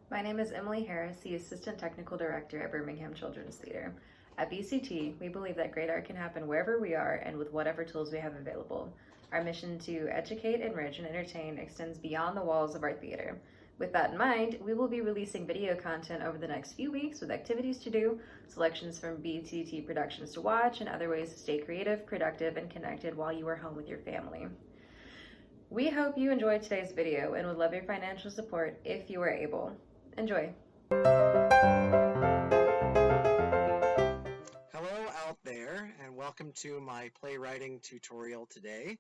My name is Emily Harris, the Assistant Technical Director at Birmingham Children's Theater. At BCT, we believe that great art can happen wherever we are and with whatever tools we have available. Our mission to educate, enrich, and entertain extends beyond the walls of our theater. With that in mind, we will be releasing video content over the next few weeks with activities to do, selections from BCT productions to watch, and other ways to stay creative, productive, and connected while you are home with your family. We hope you enjoyed today's video and would love your financial support if you are able. Enjoy. Hello out there, and welcome to my playwriting tutorial today.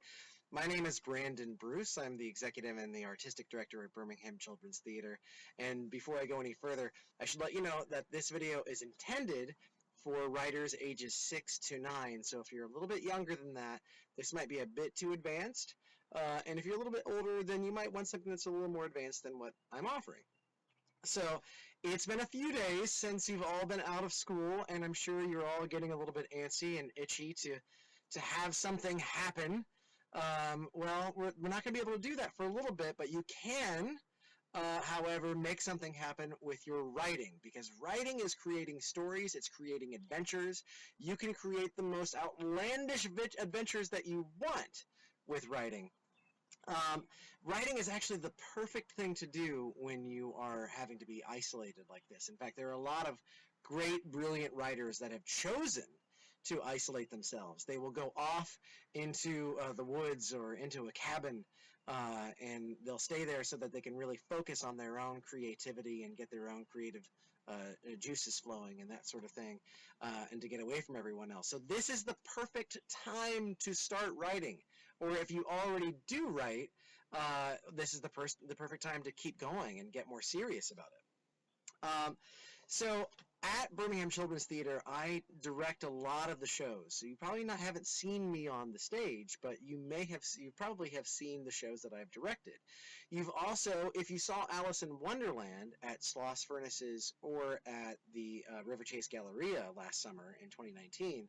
My name is Brandon Bruce. I'm the executive and the artistic director at Birmingham Children's Theater. And before I go any further, I should let you know that this video is intended for writers ages 6 to 9. So if you're a little bit younger than that, this might be a bit too advanced. And if you're a little bit older, then you might want something that's a little more advanced than what I'm offering. So it's been a few days since you've all been out of school, and I'm sure you're all getting a little bit antsy and itchy to have something happen. Well, we're not going to be able to do that for a little bit, but you can, however, make something happen with your writing, because writing is creating stories, it's creating adventures. You can create the most outlandish adventures that you want with writing. Writing is actually the perfect thing to do when you are having to be isolated like this. In fact, there are a lot of great, brilliant writers that have chosen to isolate themselves. They will go off into the woods or into a cabin, and they'll stay there so that they can really focus on their own creativity and get their own creative juices flowing and that sort of thing, and to get away from everyone else. So this is the perfect time to start writing. Or if you already do write, this is the perfect time to keep going and get more serious about it. So at Birmingham Children's Theater, I direct a lot of the shows. So you probably haven't seen me on the stage, but you probably have seen the shows that I've directed. You've also, if you saw Alice in Wonderland at Sloss Furnaces or at the River Chase Galleria last summer in 2019,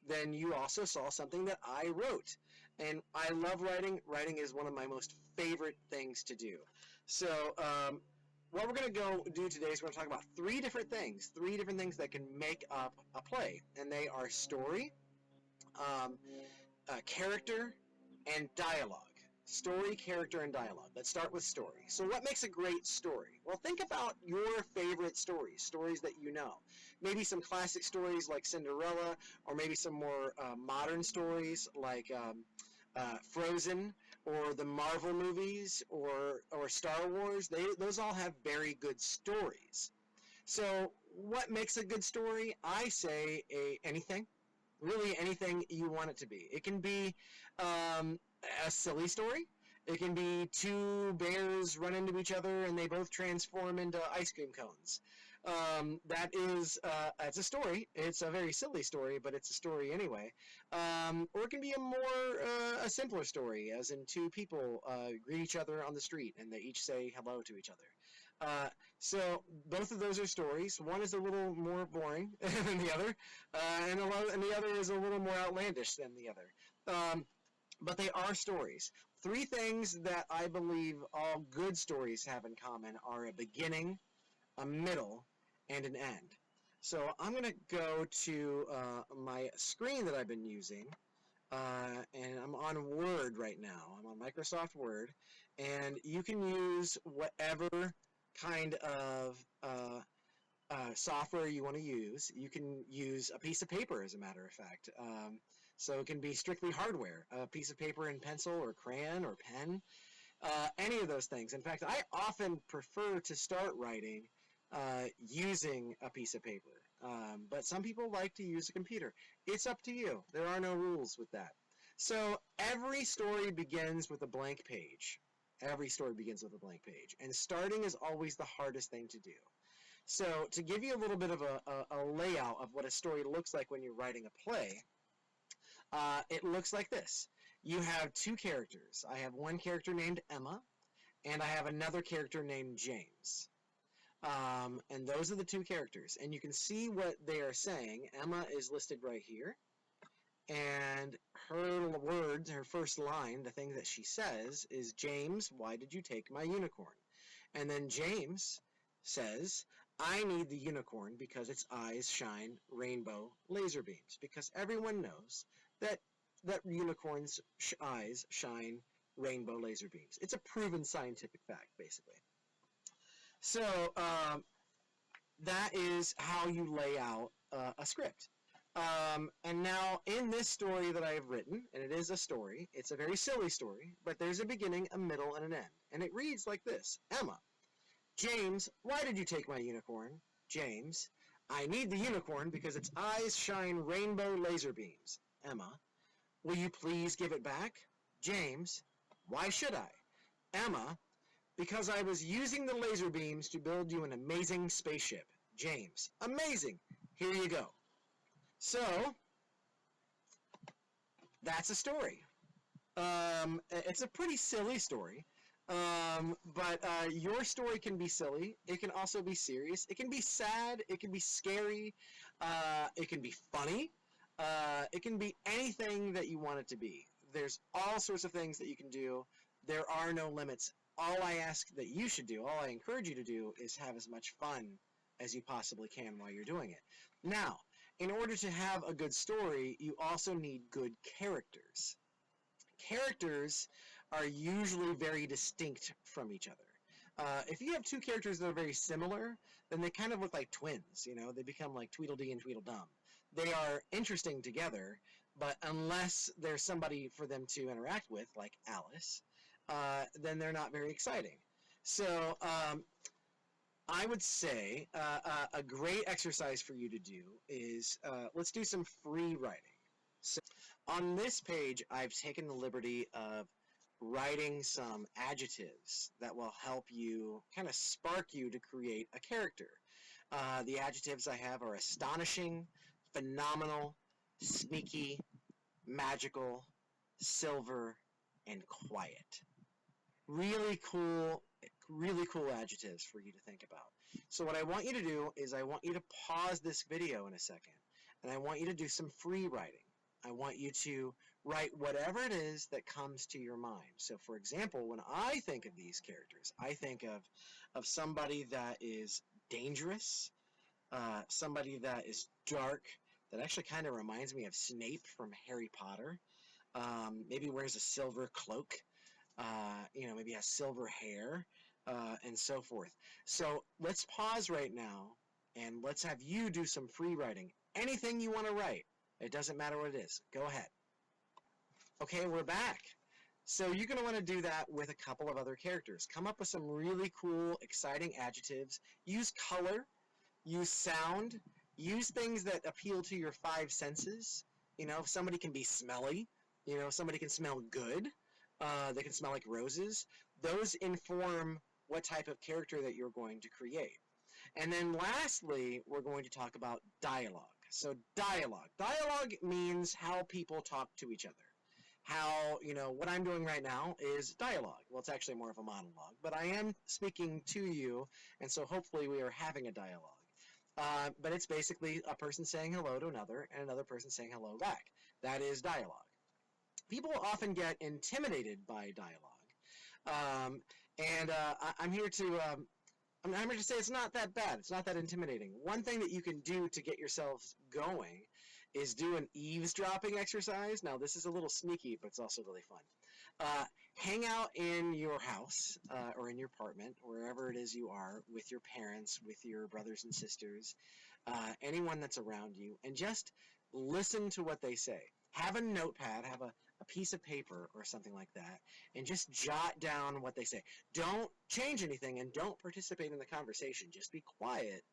then you also saw something that I wrote. And I love writing. Writing is one of my most favorite things to do. So what we're going to go do today is we're going to talk about three different things that can make up a play. And they are story, character, and dialogue. Story, character, and dialogue. Let's start with story. So what makes a great story? Well, think about your favorite stories that you know. Maybe some classic stories like Cinderella, or maybe some more modern stories like Frozen, or the Marvel movies, or Star Wars. Those all have very good stories. So what makes a good story? I say anything. Really anything you want it to be. It can be a silly story. It can be two bears run into each other and they both transform into ice cream cones. That's a story. It's a very silly story, but it's a story anyway. Or it can be a simpler story, as in two people greet each other on the street and they each say hello to each other. So both of those are stories. One is a little more boring than the other, and the other is a little more outlandish than the other. But they are stories. Three things that I believe all good stories have in common are a beginning, a middle, and an end. So I'm going to go to my screen that I've been using, and I'm on Word right now. I'm on Microsoft Word, and you can use whatever kind of software you want to use. You can use a piece of paper, as a matter of fact. So it can be strictly hardware, a piece of paper and pencil or crayon or pen, any of those things. In fact, I often prefer to start writing using a piece of paper, but some people like to use a computer. It's up to you. There are no rules with that. So every story begins with a blank page. Every story begins with a blank page, and starting is always the hardest thing to do. So to give you a little bit of a layout of what a story looks like when you're writing a play, it looks like this. You have two characters. I have one character named Emma, and I have another character named James. And those are the two characters. And you can see what they are saying. Emma is listed right here. And her first line, the thing that she says is, "James, why did you take my unicorn?" And then James says, I need the unicorn because its eyes shine rainbow laser beams. Because everyone knows that unicorns' eyes shine rainbow laser beams. It's a proven scientific fact, basically. So that is how you lay out a script. And now in this story that I have written, and it is a story, it's a very silly story, but there's a beginning, a middle, and an end. And it reads like this. Emma, James, why did you take my unicorn? James, I need the unicorn because its eyes shine rainbow laser beams. Emma, will you please give it back? James, why should I? Emma, because I was using the laser beams to build you an amazing spaceship. James, amazing. Here you go. So, that's a story. It's a pretty silly story. But your story can be silly. It can also be serious. It can be sad. It can be scary. It can be funny. It can be anything that you want it to be. There's all sorts of things that you can do. There are no limits. All I ask that you should do, all I encourage you to do, is have as much fun as you possibly can while you're doing it. Now, in order to have a good story, you also need good characters. Characters are usually very distinct from each other. If you have two characters that are very similar, then they kind of look like twins, you know? They become like Tweedledee and Tweedledum. They are interesting together, but unless there's somebody for them to interact with, like Alice, then they're not very exciting. So I would say a great exercise for you to do is let's do some free writing. So on this page, I've taken the liberty of writing some adjectives that will help you, kind of spark you to create a character. The adjectives I have are astonishing, phenomenal, sneaky, magical, silver, and quiet. Really cool adjectives for you to think about. So what I want you to do is I want you to pause this video in a second, and I want you to do some free writing. I want you to write whatever it is that comes to your mind. So for example, when I think of these characters, I think of somebody that is dangerous, somebody that is dark, that actually kind of reminds me of Snape from Harry Potter. Maybe wears a silver cloak, maybe has silver hair, and so forth. So let's pause right now, and let's have you do some free writing. Anything you want to write. It doesn't matter what it is. Go ahead. Okay, we're back. So you're going to want to do that with a couple of other characters. Come up with some really cool, exciting adjectives. Use color. Use sound. Use things that appeal to your five senses. You know, somebody can be smelly. You know, somebody can smell good. They can smell like roses. Those inform what type of character that you're going to create. And then lastly, we're going to talk about dialogue. So dialogue. Dialogue means how people talk to each other. How, what I'm doing right now is dialogue. Well, it's actually more of a monologue, but I am speaking to you, and so hopefully we are having a dialogue. But it's basically a person saying hello to another, and another person saying hello back. That is dialogue. People often get intimidated by dialogue, and I'm here to say it's not that bad. It's not that intimidating. One thing that you can do to get yourselves going is do an eavesdropping exercise. Now, this is a little sneaky, but it's also really fun. Hang out in your house or in your apartment, wherever it is you are, with your parents, with your brothers and sisters, anyone that's around you, and just listen to what they say. Have a notepad, have a piece of paper or something like that, and just jot down what they say. Don't change anything and don't participate in the conversation. Just be quiet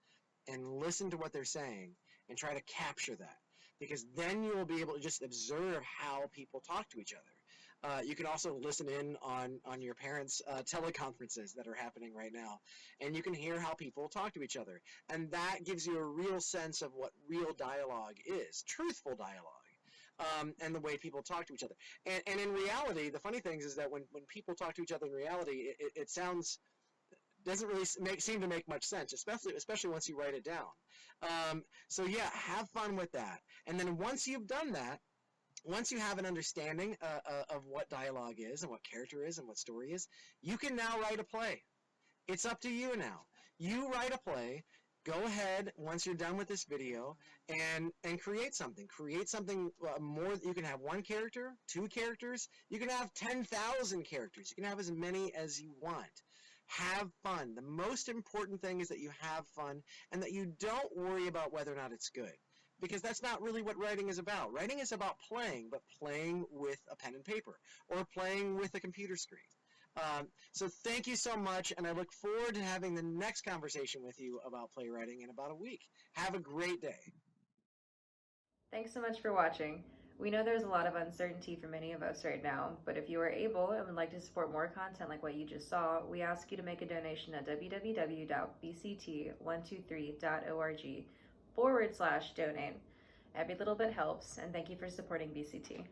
and listen to what they're saying and try to capture that, because then you will be able to just observe how people talk to each other. You can also listen in on your parents' teleconferences that are happening right now, and you can hear how people talk to each other. And that gives you a real sense of what real dialogue is, truthful dialogue. And the way people talk to each other. And in reality, the funny thing is that when people talk to each other in reality, it doesn't really seem to make much sense, especially once you write it down. So yeah, have fun with that. And then once you've done that, once you have an understanding of what dialogue is and what character is and what story is, you can now write a play. It's up to you now. You write a play. Go ahead once you're done with this video and create something. Create something more. You can have one character, two characters. You can have 10,000 characters. You can have as many as you want. Have fun. The most important thing is that you have fun and that you don't worry about whether or not it's good. Because that's not really what writing is about. Writing is about playing, but playing with a pen and paper or playing with a computer screen. So thank you so much, and I look forward to having the next conversation with you about playwriting in about a week. Have a great day. Thanks so much for watching. We know there's a lot of uncertainty for many of us right now, but if you are able and would like to support more content like what you just saw, we ask you to make a donation at www.bct123.org/donate. Every little bit helps, and thank you for supporting BCT.